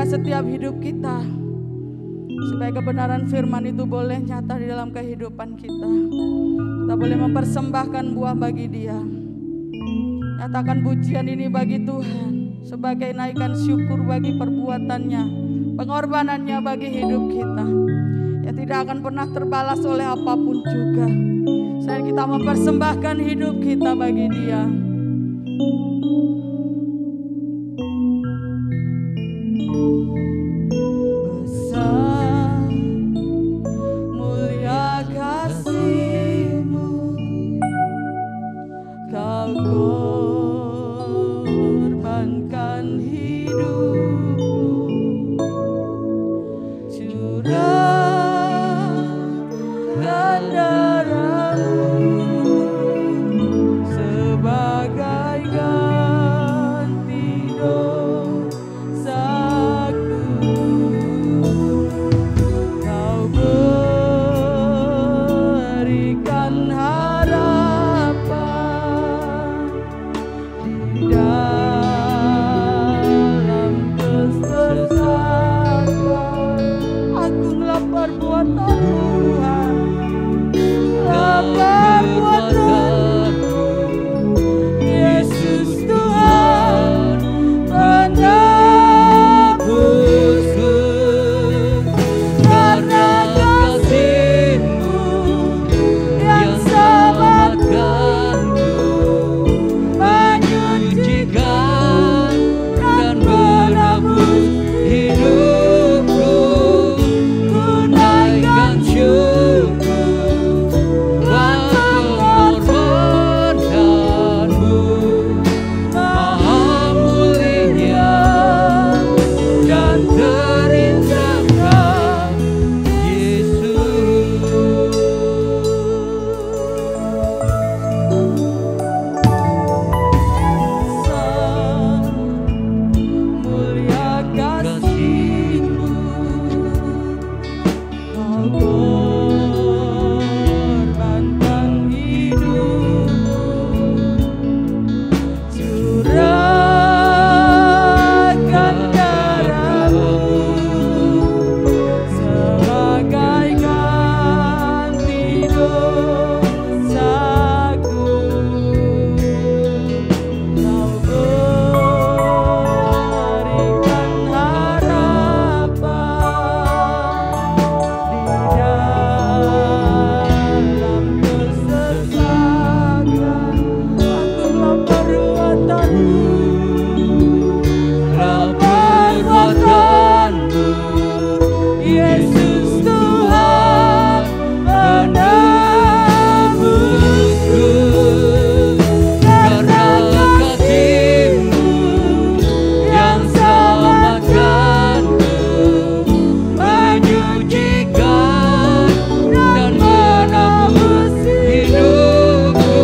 setiap hidup kita, supaya kebenaran firman itu boleh nyata di dalam kehidupan kita. Kita boleh mempersembahkan buah bagi Dia. Nyatakan pujian ini bagi Tuhan sebagai naikan syukur bagi perbuatannya, pengorbanannya bagi hidup kita, yang tidak akan pernah terbalas oleh apapun juga. Selain kita mempersembahkan hidup kita bagi Dia. Besar mulia kasih-Mu, Kau korbankan hidupmu, curahkan darah-Mu sebagai ganti dosaku. Kau berikan harapan di dalam kesesakan. Agunglah perbuatan-Mu, Tuhan. Perbuatan-Mu, Yesus Tuhan, penebusku. Karena kasih-Mu yang selamatkanku, menyucikan dan menebus hidupku. Ku naikkan syukur buat pengorbanan-Mu, Maha mulia dan terindahkan Yesus. Mulia kasih-Mu, Kau korbankan hidupmu, curahkan darah-Mu sebagai ganti dosaku. Kau berikan harapan di dalam kesesakan. Agunglah perbuatan-Mu, perbuatan-Mu, Yesus Tuhan, penebusku. Karena kasih-Mu yang selamatkanku, menyucikan dan menebus hidupku.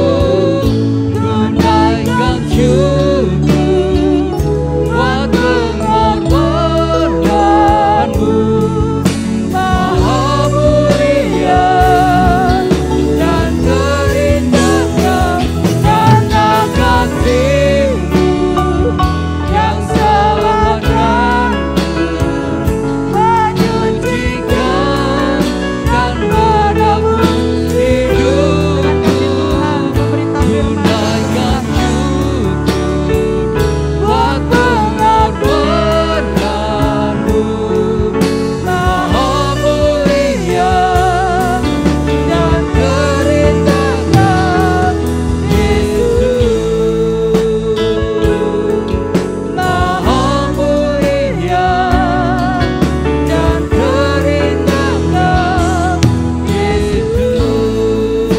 Ku naikkan syukur buat pengorbanan-Mu, Maha mulia dan terindahkan. Karena kasih-Mu yang selamatkanku, menyucikan dan menebus hidupku. Ku naikkan syukur buat pengorbanan-Mu, Maha mulia dan terindahkan Yesus. Maha mulia dan terindahkan Yesus.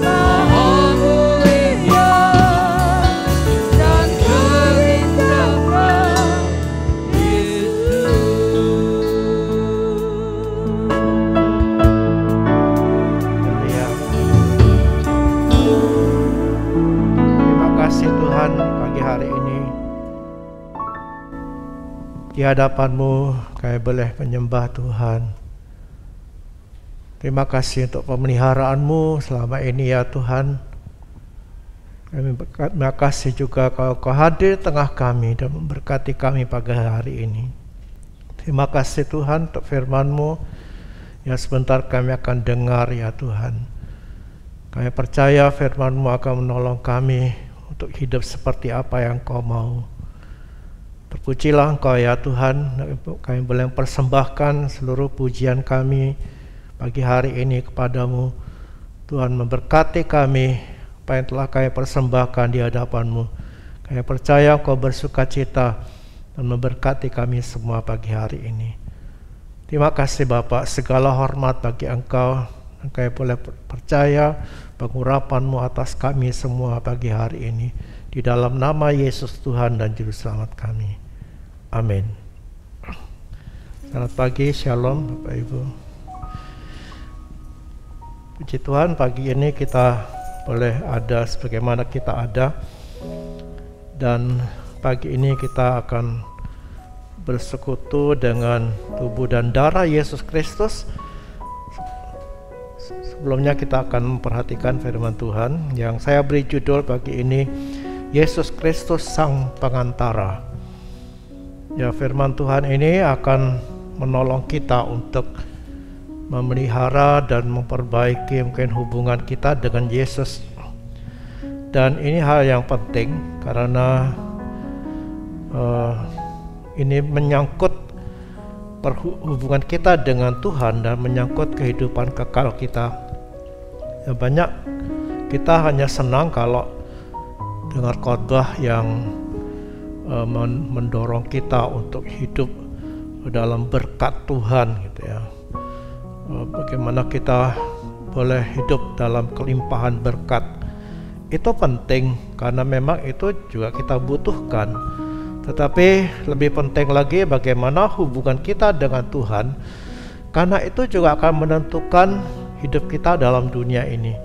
Maha mulia dan terindahkan Terima kasih Tuhan, pagi hari ini di hadapan-Mu kami boleh menyembah Tuhan. Terima kasih untuk pemeliharaan-Mu selama ini ya Tuhan. Kami terima kasih juga kalau Kau hadir di tengah kami dan memberkati kami pagi hari ini. Terima kasih Tuhan untuk firman-Mu yang sebentar kami akan dengar ya Tuhan. Kami percaya firman-Mu akan menolong kami untuk hidup seperti apa yang Kau mau. Terpujilah Engkau ya Tuhan. Kami boleh persembahkan seluruh pujian kami pagi hari ini kepadamu. Tuhan memberkati kami apa yang telah kami persembahkan di hadapan-Mu. Kami percaya Engkau bersukacita dan memberkati kami semua pagi hari ini. Terima kasih Bapa, segala hormat bagi Engkau. Kami boleh percaya pengurapan-Mu atas kami semua pagi hari ini. Di dalam nama Yesus Tuhan dan Juru Selamat kami. Amin. Selamat pagi, Shalom Bapak Ibu. Puji Tuhan, pagi ini kita boleh ada sebagaimana kita ada, dan pagi ini kita akan bersekutu dengan tubuh dan darah Yesus Kristus. Sebelumnya kita akan memperhatikan firman Tuhan yang saya beri judul pagi ini, Yesus Kristus Sang Pengantara. Ya, firman Tuhan ini akan menolong kita untuk memelihara dan memperbaiki mungkin hubungan kita dengan Yesus. Dan ini hal yang penting karena ini menyangkut hubungan kita dengan Tuhan dan menyangkut kehidupan kekal kita. Ya, banyak kita hanya senang kalau dengar khotbah yang mendorong kita untuk hidup dalam berkat Tuhan gitu ya. Bagaimana kita boleh hidup dalam kelimpahan berkat. Itu penting karena memang itu juga kita butuhkan. Tetapi lebih penting lagi bagaimana hubungan kita dengan Tuhan, karena itu juga akan menentukan hidup kita dalam dunia ini.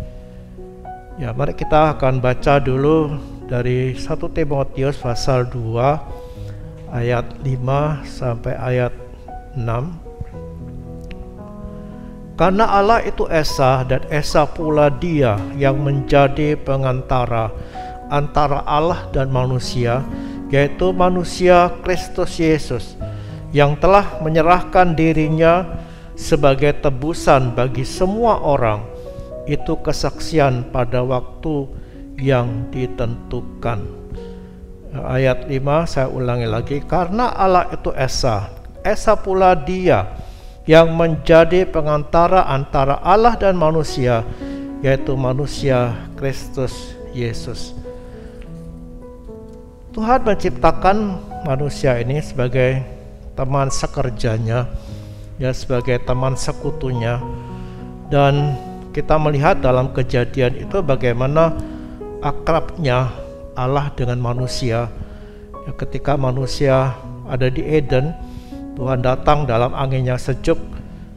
Ya, mari kita akan baca dulu dari 1 Timotius pasal 2 ayat 5 sampai ayat 6. Karena Allah itu Esa, dan Esa pula Dia yang menjadi pengantara antara Allah dan manusia, yaitu manusia Kristus Yesus, yang telah menyerahkan dirinya sebagai tebusan bagi semua orang. Itu kesaksian pada waktu yang ditentukan. Ayat 5 saya ulangi lagi. Karena Allah itu Esa, Esa pula Dia yang menjadi pengantara antara Allah dan manusia, yaitu manusia Kristus Yesus. Tuhan menciptakan manusia ini sebagai teman sekerjanya, ya, sebagai teman sekutunya. Dan kita melihat dalam Kejadian itu bagaimana akrabnya Allah dengan manusia. Ya, ketika manusia ada di Eden, Tuhan datang dalam angin yang sejuk,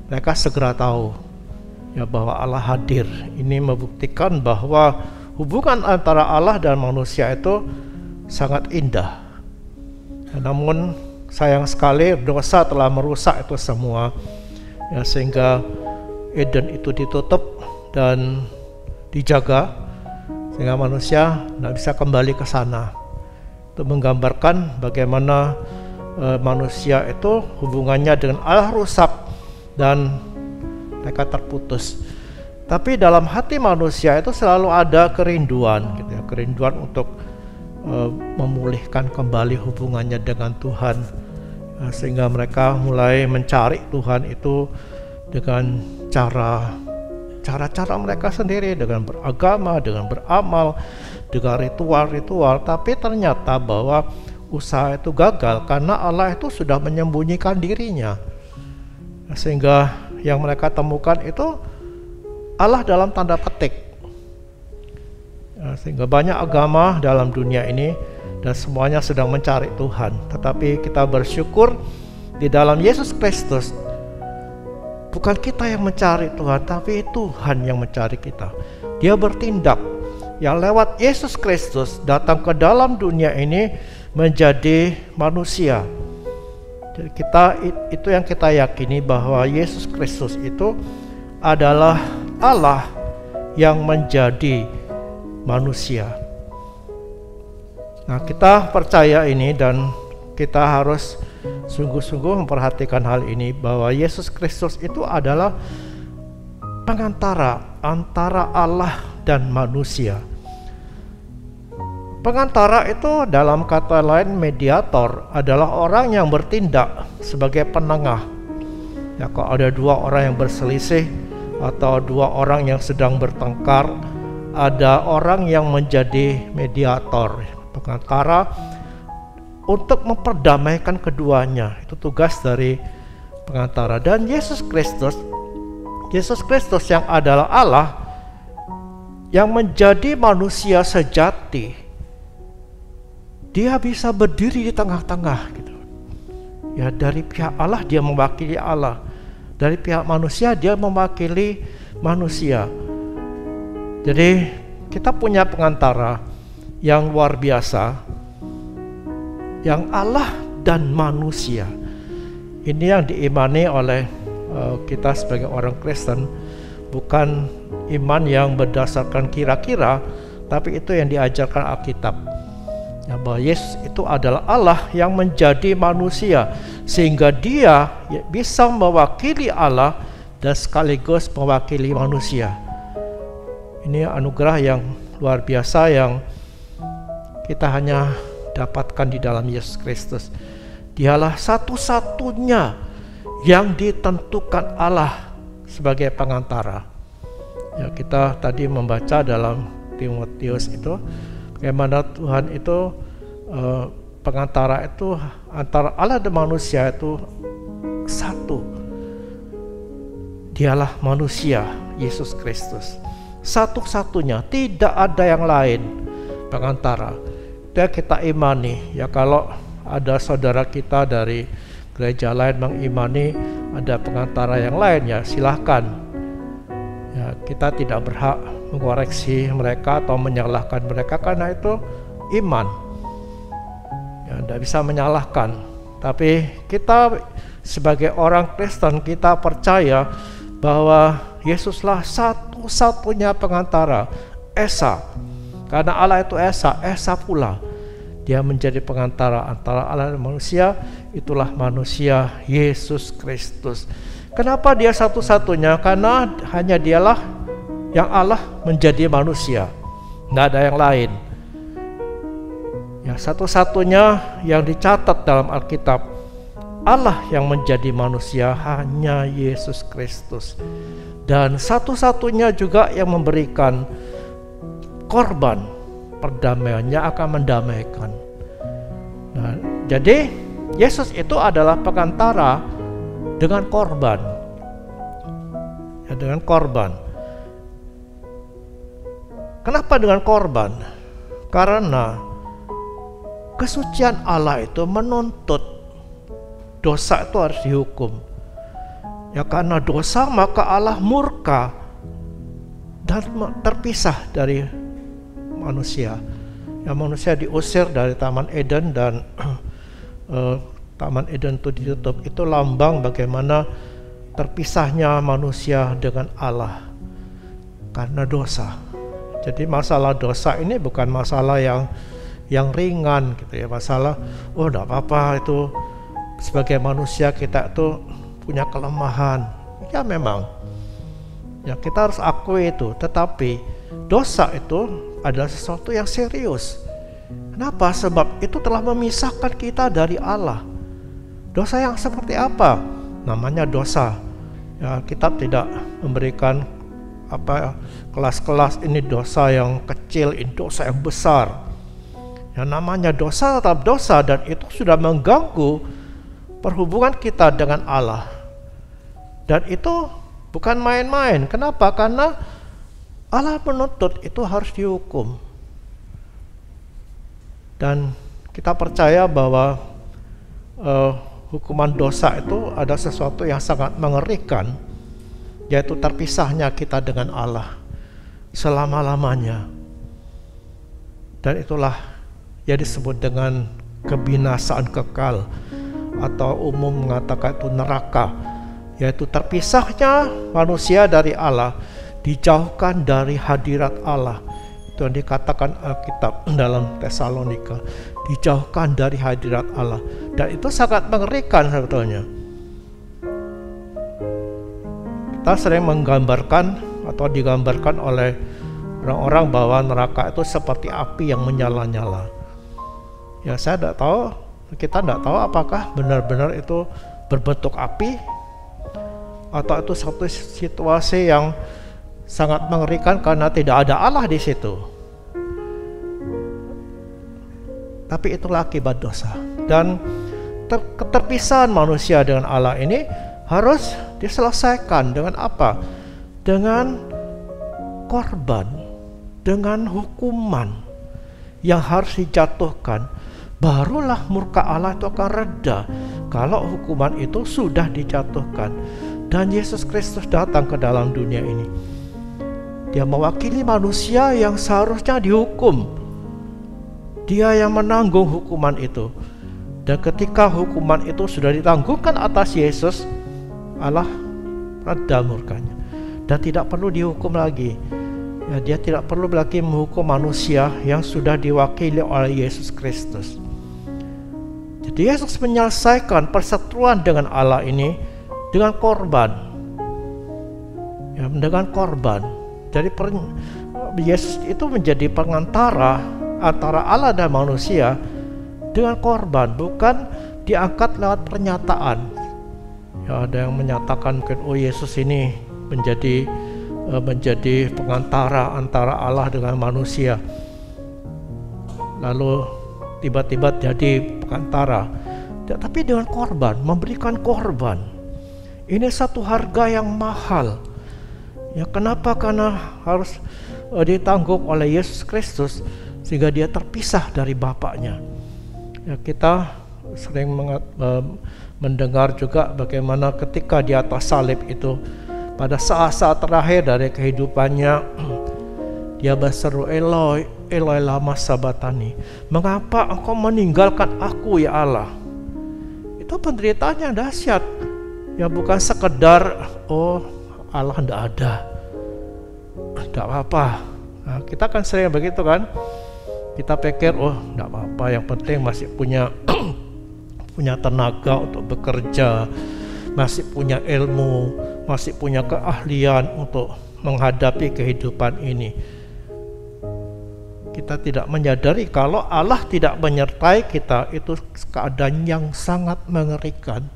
mereka segera tahu ya bahwa Allah hadir. Ini membuktikan bahwa hubungan antara Allah dan manusia itu sangat indah. Ya, namun sayang sekali dosa telah merusak itu semua, ya, sehingga Eden itu ditutup dan dijaga sehingga manusia tidak bisa kembali ke sana. Itu menggambarkan bagaimana manusia itu hubungannya dengan Allah rusak dan mereka terputus. Tapi dalam hati manusia itu selalu ada kerinduan gitu ya, kerinduan untuk memulihkan kembali hubungannya dengan Tuhan, sehingga mereka mulai mencari Tuhan itu dengan cara-cara mereka sendiri, dengan beragama, dengan beramal, dengan ritual-ritual. Tapi ternyata bahwa usaha itu gagal karena Allah itu sudah menyembunyikan dirinya, sehingga yang mereka temukan itu Allah dalam tanda petik. Sehingga banyak agama dalam dunia ini dan semuanya sedang mencari Tuhan. Tetapi kita bersyukur di dalam Yesus Kristus, bukan kita yang mencari Tuhan, tapi Tuhan yang mencari kita. Dia bertindak yang lewat Yesus Kristus datang ke dalam dunia ini menjadi manusia. Jadi itu yang kita yakini, bahwa Yesus Kristus itu adalah Allah yang menjadi manusia. Nah, kita percaya ini dan kita harus sungguh-sungguh memperhatikan hal ini, bahwa Yesus Kristus itu adalah pengantara antara Allah dan manusia. Pengantara itu dalam kata lain mediator, adalah orang yang bertindak sebagai penengah. Ya, kalau ada dua orang yang berselisih atau dua orang yang sedang bertengkar, ada orang yang menjadi mediator, pengantara untuk memperdamaikan keduanya. Itu tugas dari pengantara. Dan Yesus Kristus yang adalah Allah, yang menjadi manusia sejati, dia bisa berdiri di tengah-tengah gitu. Ya, dari pihak Allah dia mewakili Allah, dari pihak manusia dia mewakili manusia. Jadi kita punya pengantara yang luar biasa, yang Allah dan manusia. Ini yang diimani oleh kita sebagai orang Kristen, bukan iman yang berdasarkan kira-kira, tapi itu yang diajarkan Alkitab. Ya, bahwa Yesus itu adalah Allah yang menjadi manusia, sehingga dia bisa mewakili Allah dan sekaligus mewakili manusia. Ini anugerah yang luar biasa yang kita hanya dapatkan di dalam Yesus Kristus. Dialah satu-satunya yang ditentukan Allah sebagai pengantara. Ya, kita tadi membaca dalam Timotius itu bagaimana Tuhan itu pengantara itu antara Allah dan manusia itu satu. Dialah manusia, Yesus Kristus. Satu-satunya, tidak ada yang lain pengantara. Dan kita imani, ya kalau ada saudara kita dari gereja lain mengimani ada pengantara yang lain, ya silahkan. Ya, kita tidak berhak mengoreksi mereka atau menyalahkan mereka, karena itu iman. Ya, tidak bisa menyalahkan. Tapi kita sebagai orang Kristen, kita percaya bahwa Yesuslah satu-satunya pengantara, Esa. Karena Allah itu Esa pula. Dia menjadi pengantara antara Allah dan manusia. Itulah manusia Yesus Kristus. Kenapa dia satu-satunya? Karena hanya dialah yang Allah menjadi manusia, tidak ada yang lain. Ya, satu-satunya yang dicatat dalam Alkitab, Allah yang menjadi manusia hanya Yesus Kristus. Dan satu-satunya juga yang memberikan korban, perdamaiannya akan mendamaikan. Nah, jadi Yesus itu adalah pengantara dengan korban. Ya, dengan korban. Kenapa dengan korban? Karena kesucian Allah itu menuntut dosa itu harus dihukum. Ya, karena dosa maka Allah murka dan terpisah dari manusia. Ya, manusia diusir dari Taman Eden dan Taman Eden itu ditutup. Itu lambang bagaimana terpisahnya manusia dengan Allah karena dosa. Jadi masalah dosa ini bukan masalah yang ringan gitu ya. Masalah enggak apa-apa, itu sebagai manusia kita itu punya kelemahan. Ya memang. Ya kita harus akui itu, tetapi dosa itu adalah sesuatu yang serius. Kenapa? Sebab itu telah memisahkan kita dari Allah. Dosa yang seperti apa? Namanya dosa. Ya, kitab tidak memberikan kelas-kelas ini dosa yang kecil, ini dosa yang besar. Yang namanya dosa tetap dosa, dan itu sudah mengganggu perhubungan kita dengan Allah. Dan itu bukan main-main. Kenapa? Karena Allah menuntut itu harus dihukum. Dan kita percaya bahwa hukuman dosa itu ada sesuatu yang sangat mengerikan, yaitu terpisahnya kita dengan Allah selama-lamanya. Dan itulah yang disebut dengan kebinasaan kekal, atau umum mengatakan itu neraka, yaitu terpisahnya manusia dari Allah, dijauhkan dari hadirat Allah. Itu yang dikatakan Alkitab dalam Tesalonika, dijauhkan dari hadirat Allah. Dan itu sangat mengerikan sebetulnya. Kita sering menggambarkan atau digambarkan oleh orang-orang bahwa neraka itu seperti api yang menyala-nyala. Ya, saya tidak tahu, kita tidak tahu apakah benar-benar itu berbentuk api atau itu satu situasi yang sangat mengerikan karena tidak ada Allah di situ. Tapi itulah akibat dosa. Dan keterpisahan manusia dengan Allah ini harus diselesaikan dengan apa? Dengan korban, dengan hukuman yang harus dijatuhkan. Barulah murka Allah itu akan reda kalau hukuman itu sudah dijatuhkan. Dan Yesus Kristus datang ke dalam dunia ini. Dia mewakili manusia yang seharusnya dihukum. Dia yang menanggung hukuman itu. Dan ketika hukuman itu sudah ditanggungkan atas Yesus, Allah reda murkanya dan tidak perlu dihukum lagi. Ya, dia tidak perlu lagi menghukum manusia yang sudah diwakili oleh Yesus Kristus. Jadi Yesus menyelesaikan perseteruan dengan Allah ini dengan korban. Ya, dengan korban. Jadi Yesus itu menjadi pengantara antara Allah dan manusia dengan korban, bukan diangkat lewat pernyataan. Ya, ada yang menyatakan mungkin Yesus ini menjadi pengantara antara Allah dengan manusia, lalu tiba-tiba jadi pengantara. Tapi dengan korban, memberikan korban. Ini satu harga yang mahal. Ya, kenapa? Karena harus ditanggung oleh Yesus Kristus sehingga dia terpisah dari Bapaknya. Ya, kita sering mendengar juga bagaimana ketika di atas salib itu, pada saat-saat terakhir dari kehidupannya, dia berseru, Eloi, Eloi lama sabatani, mengapa engkau meninggalkan aku ya Allah? Itu penderitaannya dahsyat. Ya, bukan sekedar Allah tidak ada, tidak apa-apa. Nah, kita kan sering begitu kan, kita pikir tidak apa-apa, yang penting masih punya tenaga untuk bekerja, masih punya ilmu, masih punya keahlian untuk menghadapi kehidupan ini. Kita tidak menyadari kalau Allah tidak menyertai kita, itu keadaan yang sangat mengerikan.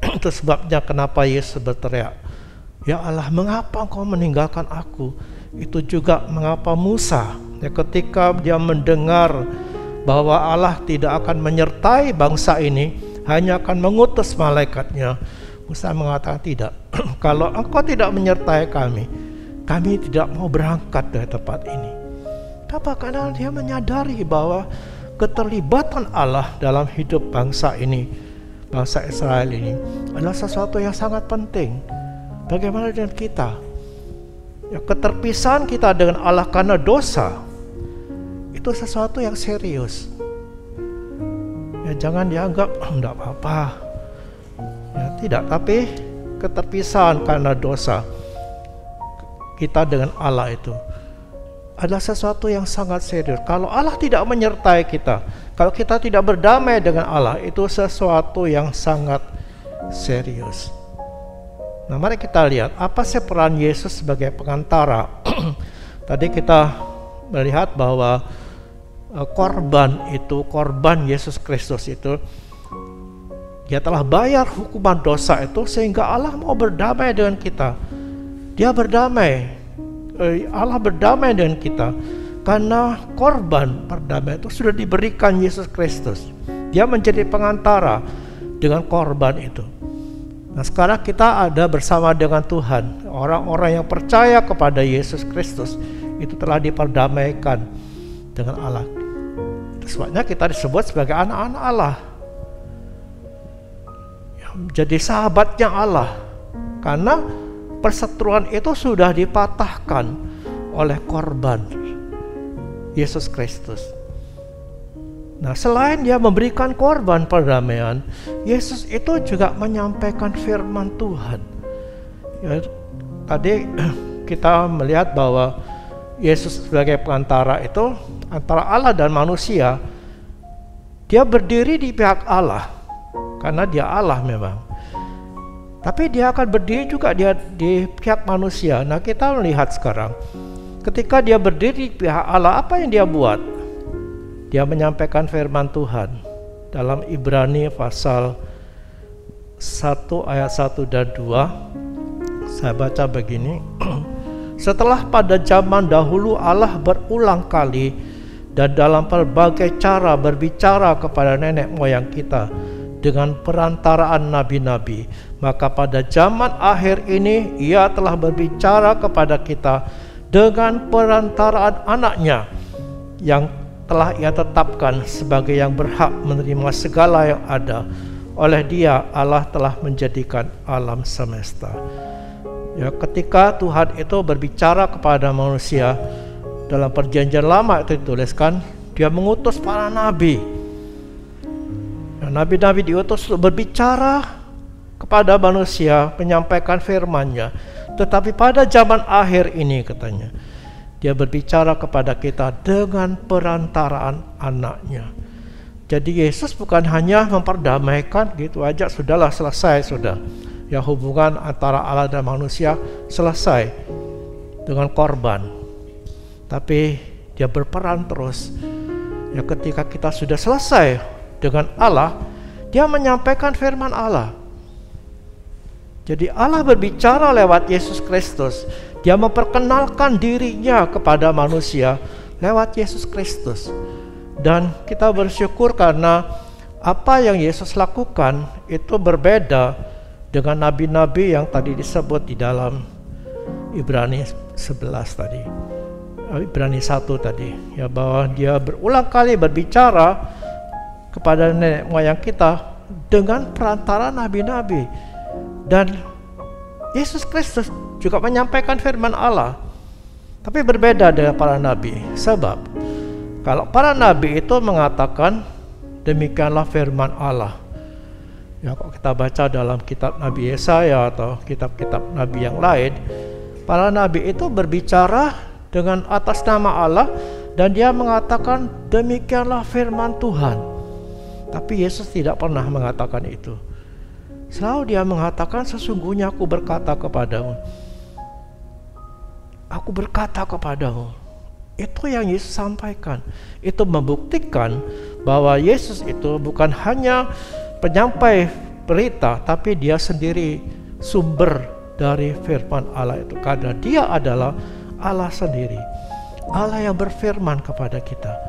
Itu sebabnya kenapa Yesus berteriak, ya Allah, mengapa engkau meninggalkan aku? Itu juga mengapa Musa, ya, ketika dia mendengar bahwa Allah tidak akan menyertai bangsa ini, hanya akan mengutus malaikatnya, Musa mengatakan tidak. Kalau engkau tidak menyertai kami tidak mau berangkat dari tempat ini. Kenapa? Karena dia menyadari bahwa keterlibatan Allah dalam hidup bangsa ini, bangsa Israel ini, adalah sesuatu yang sangat penting. Bagaimana dengan kita? Ya, keterpisahan kita dengan Allah karena dosa itu sesuatu yang serius. Ya, jangan dianggap enggak apa-apa. Ya, tidak, tapi keterpisahan karena dosa kita dengan Allah itu adalah sesuatu yang sangat serius. Kalau Allah tidak menyertai kita, kalau kita tidak berdamai dengan Allah, itu sesuatu yang sangat serius. Nah, mari kita lihat apa sih peran Yesus sebagai pengantara. Tadi kita melihat bahwa korban Yesus Kristus itu, dia telah bayar hukuman dosa itu sehingga Allah mau berdamai dengan kita. Dia berdamai, Allah berdamai dengan kita karena korban perdamaian itu sudah diberikan Yesus Kristus. Dia menjadi pengantara dengan korban itu. Nah, sekarang kita ada bersama dengan Tuhan. Orang-orang yang percaya kepada Yesus Kristus itu telah diperdamaikan dengan Allah. Itu sebabnya kita disebut sebagai anak-anak Allah, jadi sahabatnya Allah, karena perseteruan itu sudah dipatahkan oleh korban Yesus Kristus. Nah, selain dia memberikan korban perdamaian, Yesus itu juga menyampaikan firman Tuhan. Ya, tadi kita melihat bahwa Yesus sebagai perantara itu antara Allah dan manusia, dia berdiri di pihak Allah karena dia Allah memang. Tapi dia akan berdiri juga di pihak manusia. Nah, kita melihat sekarang ketika dia berdiri di pihak Allah, apa yang dia buat? Dia menyampaikan firman Tuhan dalam Ibrani pasal 1 ayat 1 dan 2. Saya baca begini. Setelah pada zaman dahulu Allah berulang kali dan dalam berbagai cara berbicara kepada nenek moyang kita dengan perantaraan nabi-nabi, maka pada zaman akhir ini Ia telah berbicara kepada kita dengan perantaraan anaknya yang telah Ia tetapkan sebagai yang berhak menerima segala yang ada. Oleh Dia Allah telah menjadikan alam semesta. Ya, ketika Tuhan itu berbicara kepada manusia dalam perjanjian lama itu dituliskan, Dia mengutus para nabi. Nabi-nabi diutus untuk berbicara kepada manusia, menyampaikan firman-Nya. Tetapi pada zaman akhir ini katanya, Dia berbicara kepada kita dengan perantaraan anaknya. Jadi Yesus bukan hanya memperdamaikan gitu aja, sudahlah selesai sudah. Ya, hubungan antara Allah dan manusia selesai dengan korban. Tapi Dia berperan terus. Ya, ketika kita sudah selesai dengan Allah, Dia menyampaikan firman Allah. Jadi Allah berbicara lewat Yesus Kristus. Dia memperkenalkan dirinya kepada manusia lewat Yesus Kristus. Dan kita bersyukur karena apa yang Yesus lakukan itu berbeda dengan nabi-nabi yang tadi disebut di dalam Ibrani 11 tadi. Ibrani 1 tadi. Ya, bahwa Dia berulang kali berbicara kepada nenek moyang kita dengan perantara nabi-nabi. Dan Yesus Kristus juga menyampaikan firman Allah. Tapi berbeda dengan para nabi. Sebab kalau para nabi itu mengatakan demikianlah firman Allah. Ya, kalau kita baca dalam kitab Nabi Yesaya atau kitab-kitab nabi yang lain, para nabi itu berbicara dengan atas nama Allah dan dia mengatakan demikianlah firman Tuhan. Tapi Yesus tidak pernah mengatakan itu. Selalu Dia mengatakan sesungguhnya aku berkata kepadamu. Aku berkata kepadamu. Itu yang Yesus sampaikan. Itu membuktikan bahwa Yesus itu bukan hanya penyampai berita, tapi Dia sendiri sumber dari firman Allah itu. Karena Dia adalah Allah sendiri. Allah yang berfirman kepada kita.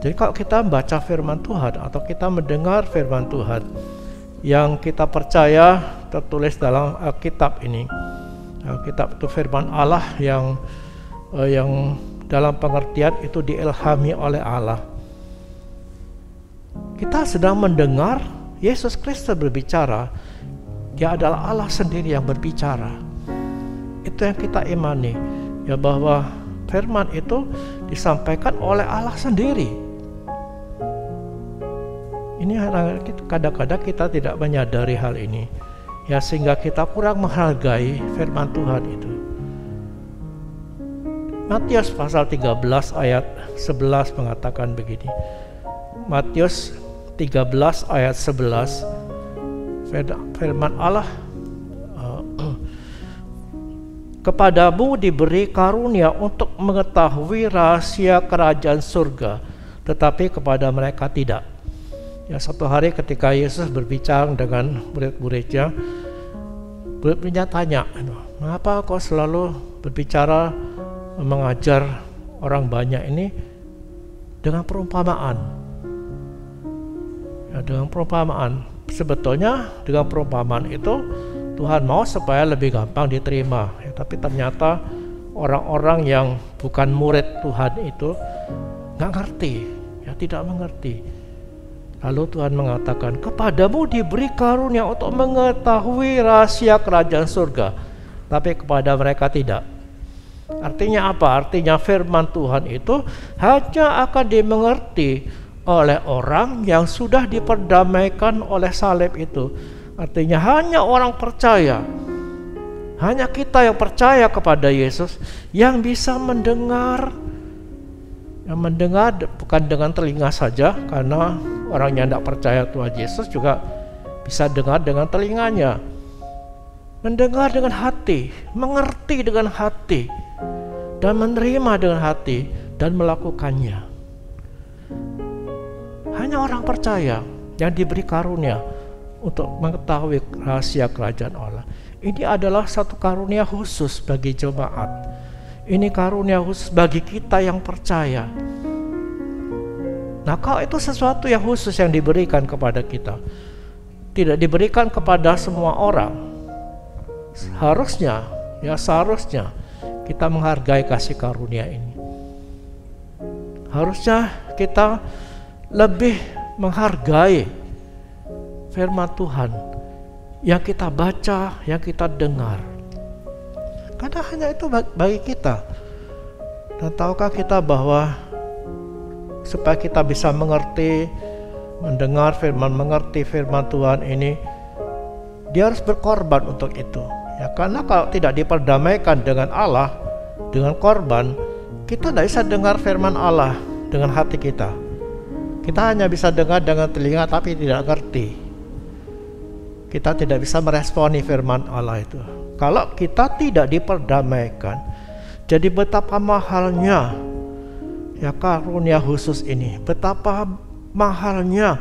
Jadi kalau kita membaca firman Tuhan atau kita mendengar firman Tuhan yang kita percaya tertulis dalam Alkitab ini, Alkitab itu firman Allah yang dalam pengertian itu diilhami oleh Allah. Kita sedang mendengar Yesus Kristus berbicara. Dia adalah Allah sendiri yang berbicara. Itu yang kita imani, ya, bahwa firman itu disampaikan oleh Allah sendiri. Ini kadang-kadang kita tidak menyadari hal ini, ya, sehingga kita kurang menghargai firman Tuhan itu. Matius pasal 13 ayat 11 mengatakan begini. Matius 13 ayat 11, firman Allah, kepadamu diberi karunia untuk mengetahui rahasia kerajaan surga, tetapi kepada mereka tidak. Ya, satu hari ketika Yesus berbicara dengan murid-muridnya, murid-muridnya tanya, mengapa kau selalu berbicara mengajar orang banyak ini dengan perumpamaan? Ya, dengan perumpamaan. Sebetulnya dengan perumpamaan itu Tuhan mau supaya lebih gampang diterima, ya, tapi ternyata orang-orang yang bukan murid Tuhan itu nggak ngerti, ya, tidak mengerti. Lalu Tuhan mengatakan, kepadamu diberi karunia untuk mengetahui rahasia kerajaan surga, tapi kepada mereka tidak. Artinya apa? Artinya firman Tuhan itu hanya akan dimengerti oleh orang yang sudah diperdamaikan oleh salib itu. Artinya hanya orang percaya, Hanya kita yang percaya kepada Yesus yang bisa mendengar. Yang mendengar bukan dengan telinga saja, karena orang yang tidak percaya Tuhan Yesus juga bisa dengar dengan telinganya. Mendengar dengan hati, mengerti dengan hati, dan menerima dengan hati, dan melakukannya. Hanya orang percaya yang diberi karunia untuk mengetahui rahasia kerajaan Allah. Ini adalah satu karunia khusus bagi jemaat. Ini karunia khusus bagi kita yang percaya. Nah, kalau itu sesuatu yang khusus yang diberikan kepada kita, tidak diberikan kepada semua orang. Seharusnya kita menghargai kasih karunia ini. Harusnya kita lebih menghargai firman Tuhan yang kita baca, yang kita dengar. Karena hanya itu bagi kita. Dan tahukah kita bahwa supaya kita bisa mengerti, mendengar mengerti firman Tuhan ini, dia harus berkorban untuk itu. Ya, karena kalau tidak diperdamaikan dengan Allah, dengan korban, kita tidak bisa dengar firman Allah dengan hati kita. Kita hanya bisa dengar dengan telinga tapi tidak ngerti. Kita tidak bisa meresponi firman Allah itu kalau kita tidak diperdamaikan. Jadi betapa mahalnya ya karunia khusus ini, betapa mahalnya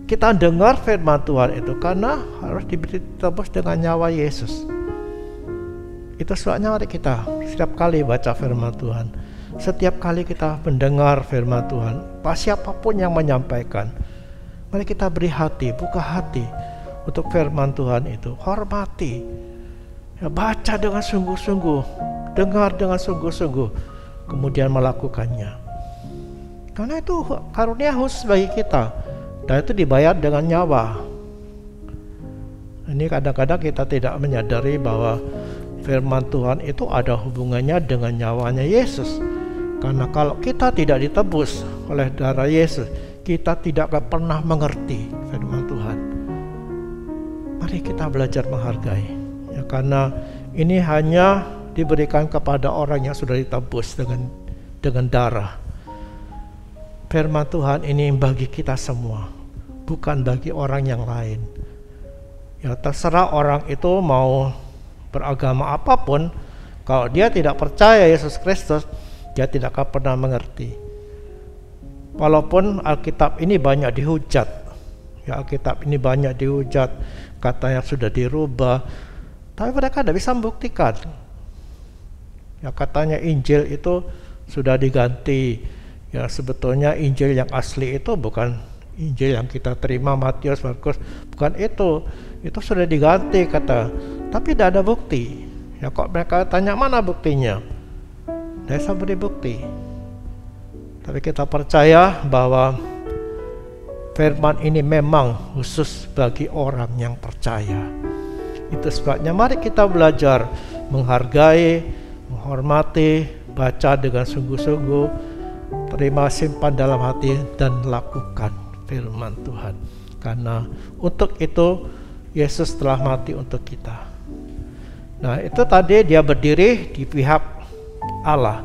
kita dengar firman Tuhan itu, karena harus ditebus dengan nyawa Yesus. Itu sebabnya mari kita setiap kali baca firman Tuhan, setiap kali kita mendengar firman Tuhan, siapapun yang menyampaikan, mari kita beri hati, buka hati untuk firman Tuhan itu. Hormati, ya, baca dengan sungguh-sungguh, dengar dengan sungguh-sungguh, kemudian melakukannya. Karena itu karunia khusus bagi kita, dan itu dibayar dengan nyawa. Ini kadang-kadang kita tidak menyadari bahwa firman Tuhan itu ada hubungannya dengan nyawanya Yesus. Karena kalau kita tidak ditebus oleh darah Yesus, kita tidak akan pernah mengerti firman Tuhan. Mari kita belajar menghargai, ya, karena ini hanya diberikan kepada orang yang sudah ditebus dengan darah. Firman Tuhan ini bagi kita semua, bukan bagi orang yang lain. Ya, terserah orang itu mau beragama apapun, kalau dia tidak percaya Yesus Kristus, dia tidak akan pernah mengerti. Walaupun Alkitab ini banyak dihujat, ya, Alkitab ini banyak dihujat, katanya sudah dirubah, tapi mereka tidak bisa membuktikan. Ya, katanya Injil itu sudah diganti. Ya, sebetulnya Injil yang asli itu bukan Injil yang kita terima, Matius, Markus, bukan itu. Itu sudah diganti kata, tapi tidak ada bukti. Ya, kok mereka tanya mana buktinya? Tidak bisa beri bukti. Tapi kita percaya bahwa firman ini memang khusus bagi orang yang percaya. Itu sebabnya mari kita belajar menghargai, menghormati, baca dengan sungguh-sungguh, terima, simpan dalam hati, dan lakukan firman Tuhan. Karena untuk itu Yesus telah mati untuk kita. Nah, itu tadi dia berdiri di pihak Allah.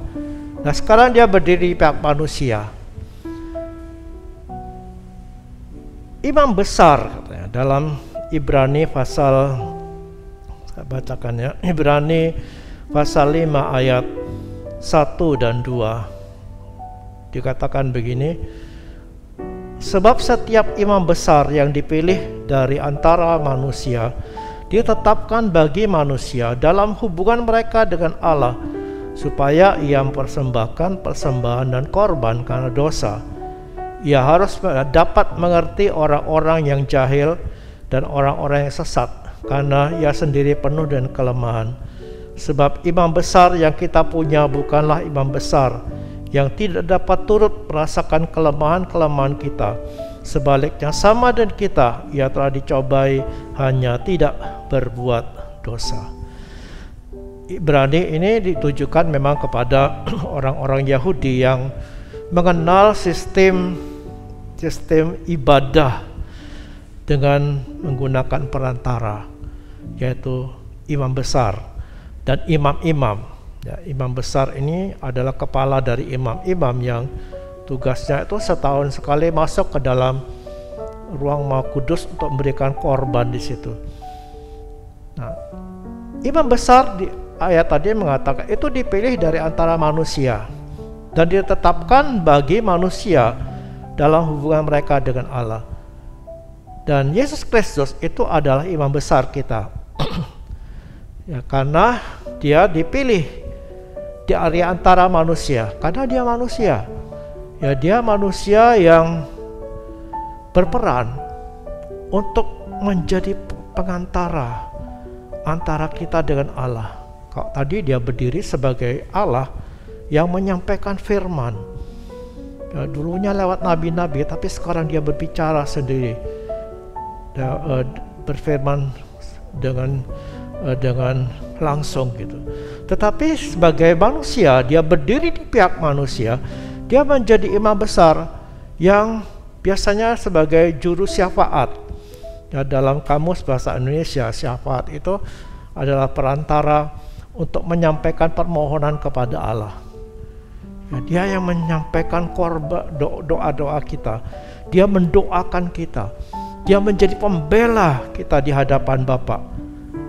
Nah, sekarang dia berdiri di pihak manusia. Imam besar katanya dalam Ibrani pasal, saya bacakan ya, Ibrani pasal 5 ayat 1 dan 2. Dikatakan begini, sebab setiap imam besar yang dipilih dari antara manusia ditetapkan bagi manusia dalam hubungan mereka dengan Allah, supaya ia mempersembahkan persembahan dan korban karena dosa. Ia harus dapat mengerti orang-orang yang jahil dan orang-orang yang sesat, karena ia sendiri penuh dengan kelemahan. Sebab imam besar yang kita punya bukanlah imam besar yang tidak dapat turut merasakan kelemahan-kelemahan kita. Sebaliknya sama dengan kita, ia telah dicobai, hanya tidak berbuat dosa. Ibrani ini ditujukan memang kepada orang-orang Yahudi yang mengenal sistem ibadah dengan menggunakan perantara, yaitu imam besar dan imam-imam. Ya, imam besar ini adalah kepala dari imam-imam yang tugasnya itu setahun sekali masuk ke dalam ruang Maha Kudus untuk memberikan korban di situ. Nah, imam besar di ayat tadi mengatakan itu dipilih dari antara manusia dan ditetapkan bagi manusia dalam hubungan mereka dengan Allah. Dan Yesus Kristus itu adalah imam besar kita. Ya, karena dia dipilih di antara manusia, karena dia manusia. Ya, dia manusia yang berperan untuk menjadi pengantara antara kita dengan Allah. Kalau tadi dia berdiri sebagai Allah yang menyampaikan firman. Ya, dulunya lewat nabi-nabi, tapi sekarang dia berbicara sendiri. Berfirman dengan langsung gitu. Tetapi sebagai manusia, dia berdiri di pihak manusia, dia menjadi imam besar yang biasanya sebagai juru syafaat. Ya, dalam kamus bahasa Indonesia, syafaat itu adalah perantara untuk menyampaikan permohonan kepada Allah. Ya, dia yang menyampaikan korban doa-doa kita. Dia mendoakan kita. Dia menjadi pembela kita di hadapan Bapa.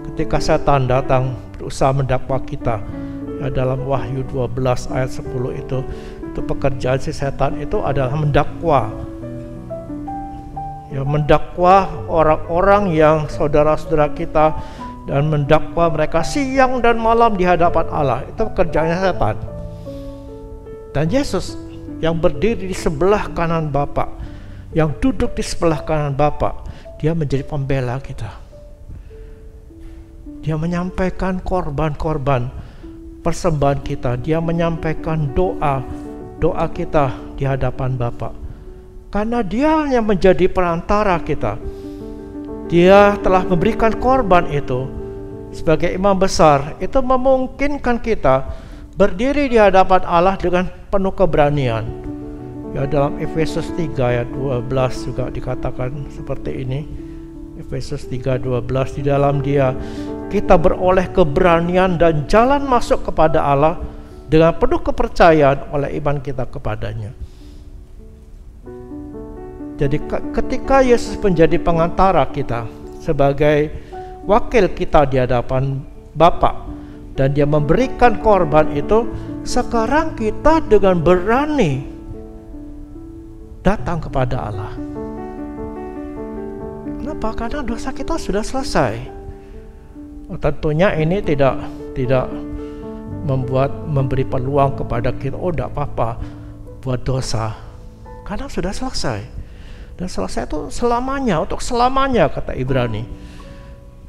Ketika setan datang berusaha mendakwa kita, ya, dalam Wahyu 12 ayat 10 itu pekerjaan si setan itu adalah mendakwa. Ya, mendakwa orang-orang yang saudara-saudara kita dan mendakwa mereka siang dan malam di hadapan Allah. Itu pekerjaannya setan. Dan Yesus yang berdiri di sebelah kanan Bapa, yang duduk di sebelah kanan Bapa, dia menjadi pembela kita. Dia menyampaikan korban-korban persembahan kita. Dia menyampaikan doa kita di hadapan Bapa. Karena dia yang menjadi perantara kita. Dia telah memberikan korban itu sebagai imam besar. Itu memungkinkan kita berdiri di hadapan Allah dengan penuh keberanian. Ya, dalam Efesus 3 ayat 12 juga dikatakan seperti ini. Efesus 3:12, di dalam Dia kita beroleh keberanian dan jalan masuk kepada Allah dengan penuh kepercayaan oleh iman kita kepadanya. Jadi ketika Yesus menjadi pengantara kita sebagai wakil kita di hadapan Bapa dan Dia memberikan korban itu, sekarang kita dengan berani datang kepada Allah. Kenapa? Karena dosa kita sudah selesai. Tentunya ini tidak memberi peluang kepada kita, oh tidak apa-apa buat dosa, karena sudah selesai. Dan selesai itu selamanya, untuk selamanya kata Ibrani.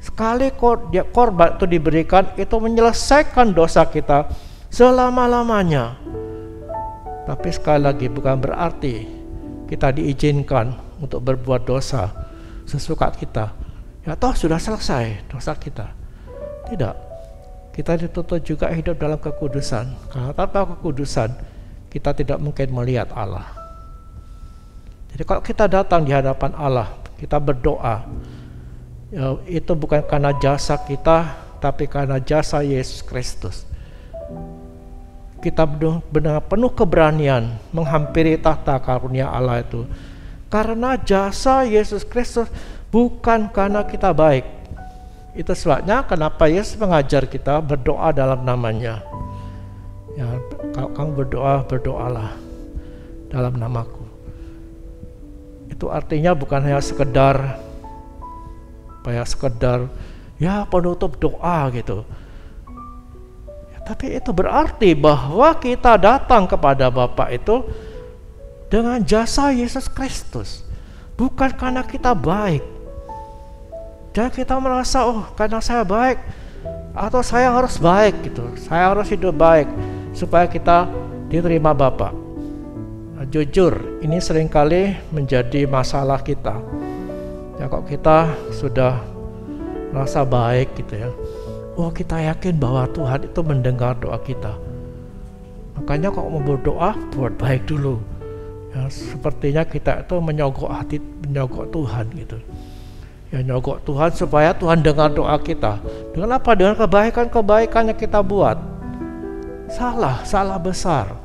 Sekali korban itu diberikan, itu menyelesaikan dosa kita selama-lamanya. Tapi sekali lagi bukan berarti kita diizinkan untuk berbuat dosa sesuka kita. Ya toh sudah selesai dosa kita. Tidak. Kita dituntut juga hidup dalam kekudusan. Karena tanpa kekudusan kita tidak mungkin melihat Allah. Jadi kalau kita datang di hadapan Allah, kita berdoa, ya, itu bukan karena jasa kita, tapi karena jasa Yesus Kristus. Kita benar penuh keberanian menghampiri tahta karunia Allah itu karena jasa Yesus Kristus, bukan karena kita baik. Itu sebabnya kenapa Yesus mengajar kita berdoa dalam namanya. Ya, kalau kamu berdoa, berdoalah dalam namaku. Itu artinya bukan hanya sekedar ya penutup doa gitu. Tapi itu berarti bahwa kita datang kepada Bapa itu dengan jasa Yesus Kristus, bukan karena kita baik. Dan kita merasa, oh karena saya baik, atau saya harus baik gitu, saya harus hidup baik supaya kita diterima Bapa. Nah, jujur, ini seringkali menjadi masalah kita. Ya, kok kita sudah merasa baik gitu ya, oh kita yakin bahwa Tuhan itu mendengar doa kita. Makanya kalau mau berdoa, buat baik dulu. Ya, sepertinya kita itu menyogok Tuhan gitu. Ya nyogok Tuhan supaya Tuhan dengar doa kita. Dengan apa? Dengan kebaikan-kebaikan yang kita buat. Salah besar.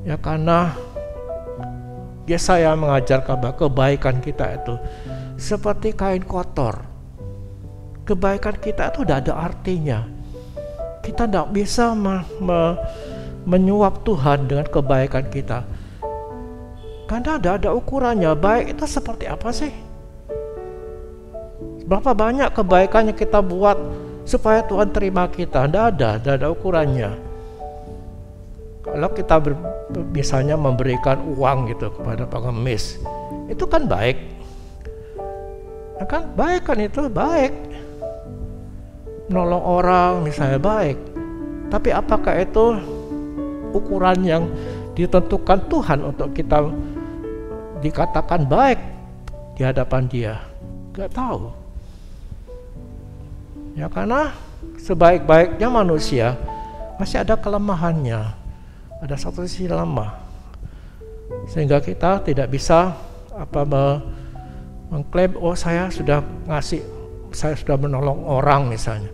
Ya karena Yesaya mengajarkan bahwa kebaikan kita itu seperti kain kotor. Kebaikan kita itu tidak ada artinya. Kita tidak bisa menyuap Tuhan dengan kebaikan kita. Karena tidak ada ukurannya. Baik itu seperti apa sih? Berapa banyak kebaikan yang kita buat supaya Tuhan terima kita? Tidak ada ukurannya. Kalau kita misalnya memberikan uang gitu kepada pengemis, itu kan baik. Ya kan baik kan, itu baik. Menolong orang misalnya baik. Tapi apakah itu ukuran yang ditentukan Tuhan untuk kita dikatakan baik di hadapan Dia? Gak tahu. Ya karena sebaik-baiknya manusia masih ada kelemahannya, ada satu sisi lemah, sehingga kita tidak bisa mengklaim saya sudah menolong orang misalnya,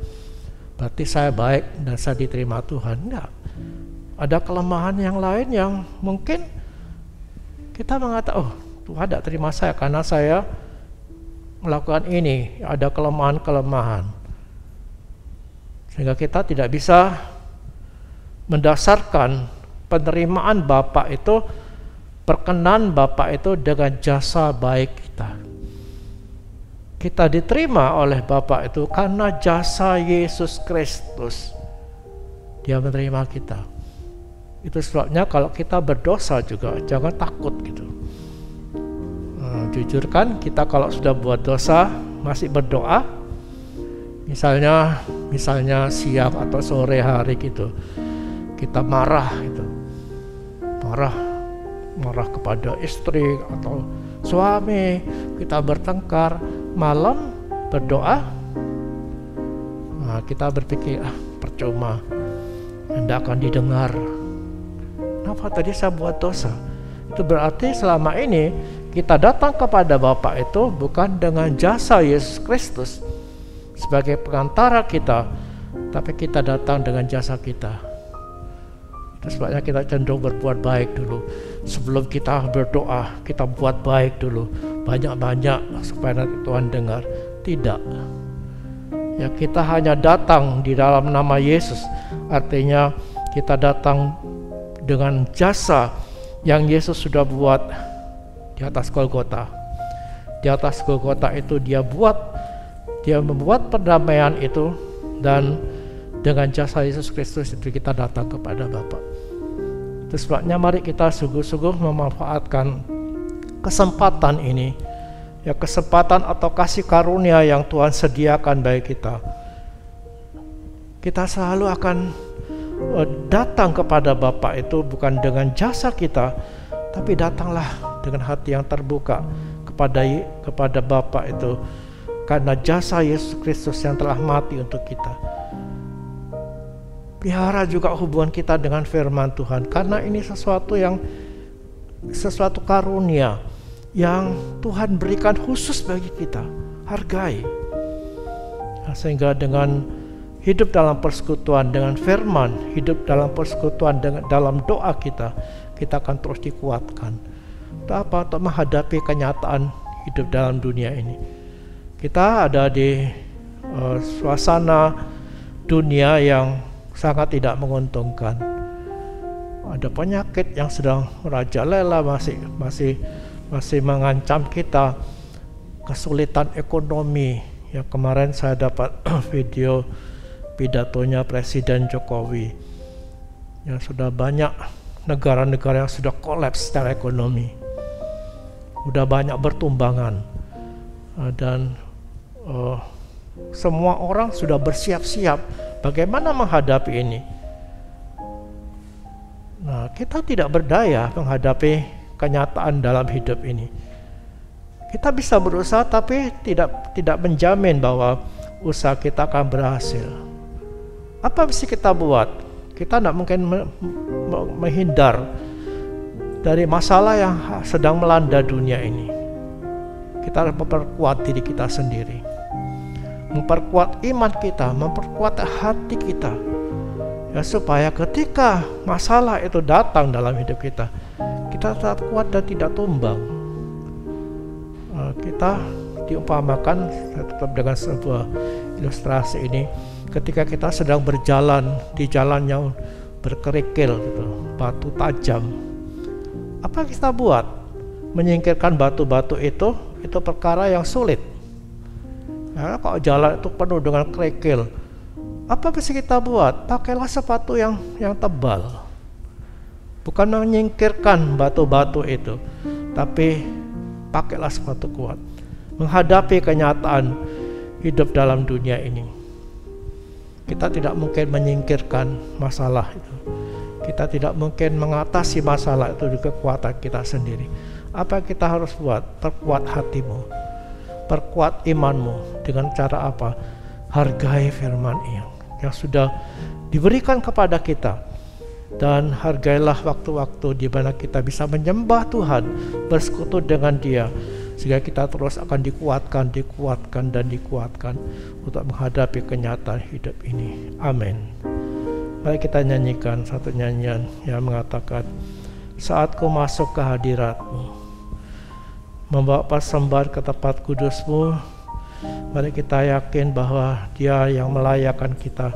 berarti saya baik dan saya diterima Tuhan. Enggak, ada kelemahan yang lain yang mungkin kita mengatakan Tuhan tidak terima saya karena saya melakukan ini, ada kelemahan. Sehingga kita tidak bisa mendasarkan penerimaan Bapa itu, perkenan Bapa itu dengan jasa baik kita. Kita diterima oleh Bapa itu karena jasa Yesus Kristus. Dia menerima kita. Itu sebabnya kalau kita berdosa juga jangan takut gitu. Jujur kan, kita kalau sudah buat dosa masih berdoa, misalnya siang atau sore hari gitu, kita marah gitu, marah kepada istri atau suami, kita bertengkar, malam berdoa, nah kita berpikir percuma, tidak akan didengar. Kenapa tadi saya buat dosa? Itu berarti selama ini kita datang kepada Bapa itu bukan dengan jasa Yesus Kristus sebagai perantara kita, tapi kita datang dengan jasa kita. Itu sebabnya kita cenderung berbuat baik dulu. Sebelum kita berdoa, kita buat baik dulu, banyak-banyak supaya nanti Tuhan dengar. Tidak. Ya kita hanya datang di dalam nama Yesus. Artinya kita datang dengan jasa yang Yesus sudah buat di atas Golgota. Di atas Golgota itu dia membuat perdamaian itu, dan dengan jasa Yesus Kristus itu kita datang kepada Bapa. Itu sebabnya mari kita sungguh-sungguh memanfaatkan kesempatan ini, ya kesempatan atau kasih karunia yang Tuhan sediakan bagi kita. Kita selalu akan datang kepada Bapa itu bukan dengan jasa kita, tapi datanglah dengan hati yang terbuka kepada Bapa itu karena jasa Yesus Kristus yang telah mati untuk kita. Pelihara juga hubungan kita dengan firman Tuhan, karena ini sesuatu karunia yang Tuhan berikan khusus bagi kita. Hargai. Sehingga dengan hidup dalam persekutuan dengan firman, hidup dalam persekutuan dalam doa kita akan terus dikuatkan. Untuk apa? Untuk menghadapi kenyataan hidup dalam dunia ini. Kita ada di suasana dunia yang sangat tidak menguntungkan. Ada penyakit yang sedang merajalela, masih mengancam kita, kesulitan ekonomi. Ya kemarin saya dapat video pidatonya Presiden Jokowi. Ya sudah banyak negara-negara yang sudah kolaps secara ekonomi. Sudah banyak bertumbangan. Dan semua orang sudah bersiap-siap bagaimana menghadapi ini. Nah, kita tidak berdaya menghadapi kenyataan dalam hidup ini. Kita bisa berusaha, tapi tidak menjamin bahwa usaha kita akan berhasil. Apa mesti kita buat? Kita tidak mungkin menghindar dari masalah yang sedang melanda dunia ini. kita harus memperkuat diri kita sendiri, memperkuat iman kita, memperkuat hati kita, ya, supaya ketika masalah itu datang dalam hidup kita, kita tetap kuat dan tidak tumbang. Kita diumpamakan tetap dengan sebuah ilustrasi ini, ketika kita sedang berjalan di jalan yang berkerikil gitu, batu tajam, apa kita buat? Menyingkirkan batu-batu itu perkara yang sulit. Karena kalau jalan itu penuh dengan kerikil, apa bisa kita buat? Pakailah sepatu yang tebal. Bukan menyingkirkan batu-batu itu, tapi pakailah sepatu kuat menghadapi kenyataan hidup dalam dunia ini. Kita tidak mungkin menyingkirkan masalah itu. Kita tidak mungkin mengatasi masalah itu dengan kekuatan kita sendiri. Apa yang kita harus buat? Perkuat hatimu, perkuat imanmu. Dengan cara apa? Hargai firman yang sudah diberikan kepada kita, dan hargailah waktu-waktu di mana kita bisa menyembah Tuhan, bersekutu dengan Dia, sehingga kita terus akan dikuatkan untuk menghadapi kenyataan hidup ini. Amin. Mari kita nyanyikan satu nyanyian yang mengatakan, saat ku masuk ke hadirat-Mu, membawa persembahan ke tempat kudus-Mu, mari kita yakin bahwa Dia yang melayakkan kita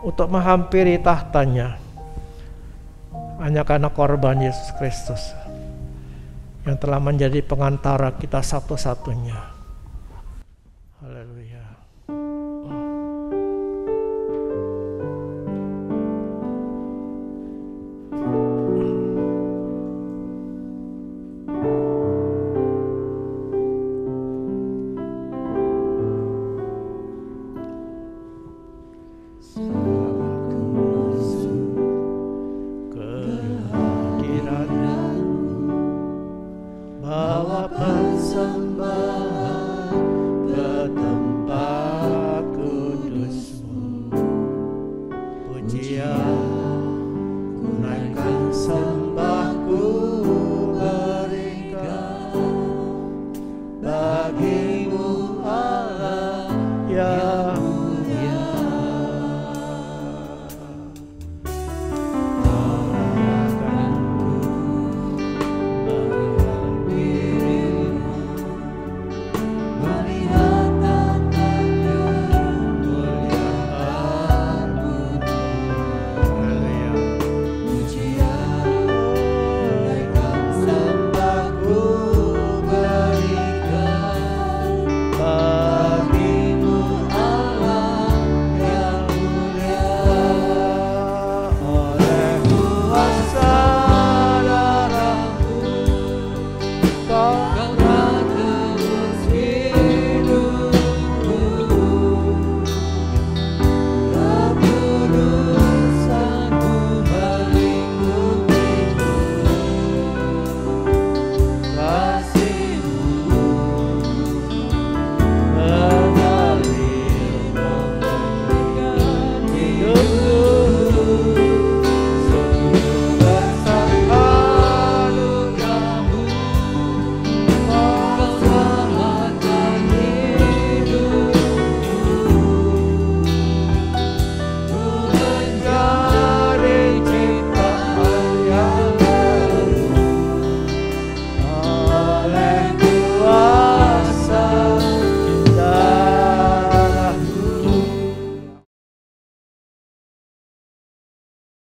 untuk menghampiri tahtanya, hanya karena korban Yesus Kristus yang telah menjadi pengantara kita satu-satunya. Haleluya. Ya